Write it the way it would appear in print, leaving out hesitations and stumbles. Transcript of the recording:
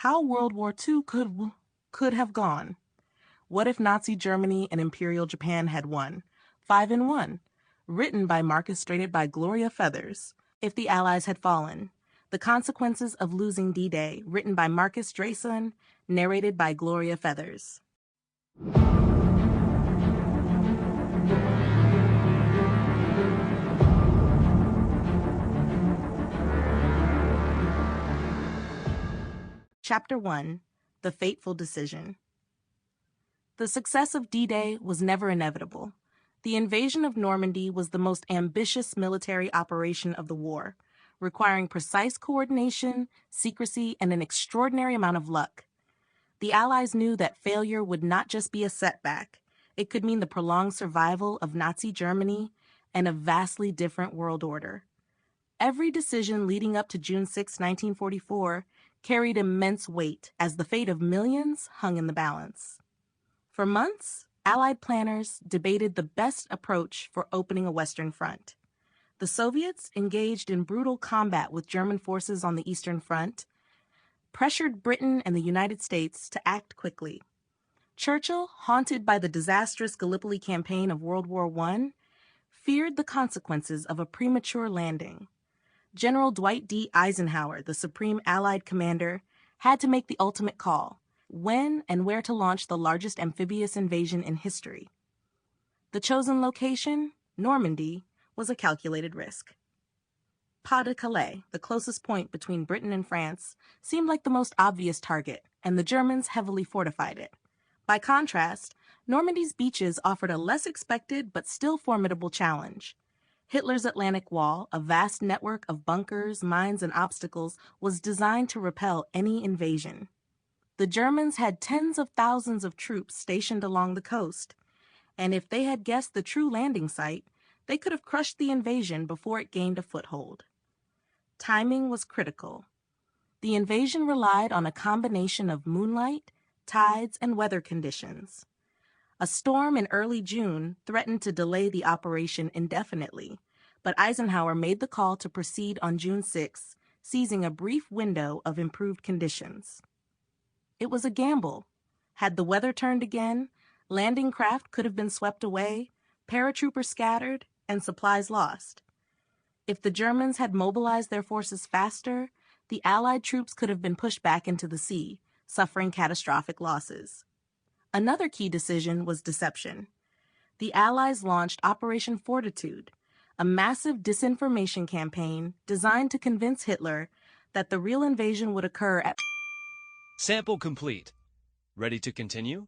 How World War II could have gone. What if Nazi Germany and Imperial Japan had won? 5-1. Written by Marcus, illustrated by Gloria Feathers. If the Allies had fallen. The Consequences of Losing D-Day, written by Marcus Draysun, narrated by Gloria Feathers. Chapter 1. The Fateful Decision. The success of D-Day was never inevitable. The invasion of Normandy was the most ambitious military operation of the war, requiring precise coordination, secrecy, and an extraordinary amount of luck. The Allies knew that failure would not just be a setback. It could mean the prolonged survival of Nazi Germany and a vastly different world order. Every decision leading up to June 6, 1944, carried immense weight as the fate of millions hung in the balance. For months, Allied planners debated the best approach for opening a Western front. The Soviets, engaged in brutal combat with German forces on the Eastern Front, pressured Britain and the United States to act quickly. Churchill, haunted by the disastrous Gallipoli campaign of World War I, feared the consequences of a premature landing. General Dwight D. Eisenhower, the supreme Allied commander, had to make the ultimate call: when and where to launch the largest amphibious invasion in history. The chosen location, Normandy, was a calculated risk. Pas-de-Calais, the closest point between Britain and France, seemed like the most obvious target, and the Germans heavily fortified it. By contrast, Normandy's beaches offered a less expected but still formidable challenge. Hitler's Atlantic Wall, a vast network of bunkers, mines, and obstacles, was designed to repel any invasion. The Germans had tens of thousands of troops stationed along the coast, and if they had guessed the true landing site, they could have crushed the invasion before it gained a foothold. Timing was critical. The invasion relied on a combination of moonlight, tides, and weather conditions. A storm in early June threatened to delay the operation indefinitely, but Eisenhower made the call to proceed on June 6, seizing a brief window of improved conditions. It was a gamble. Had the weather turned again, landing craft could have been swept away, paratroopers scattered, and supplies lost. If the Germans had mobilized their forces faster, the Allied troops could have been pushed back into the sea, suffering catastrophic losses. Another key decision was deception. The Allies launched Operation Fortitude, a massive disinformation campaign designed to convince Hitler that the real invasion would occur at... Sample complete. Ready to continue?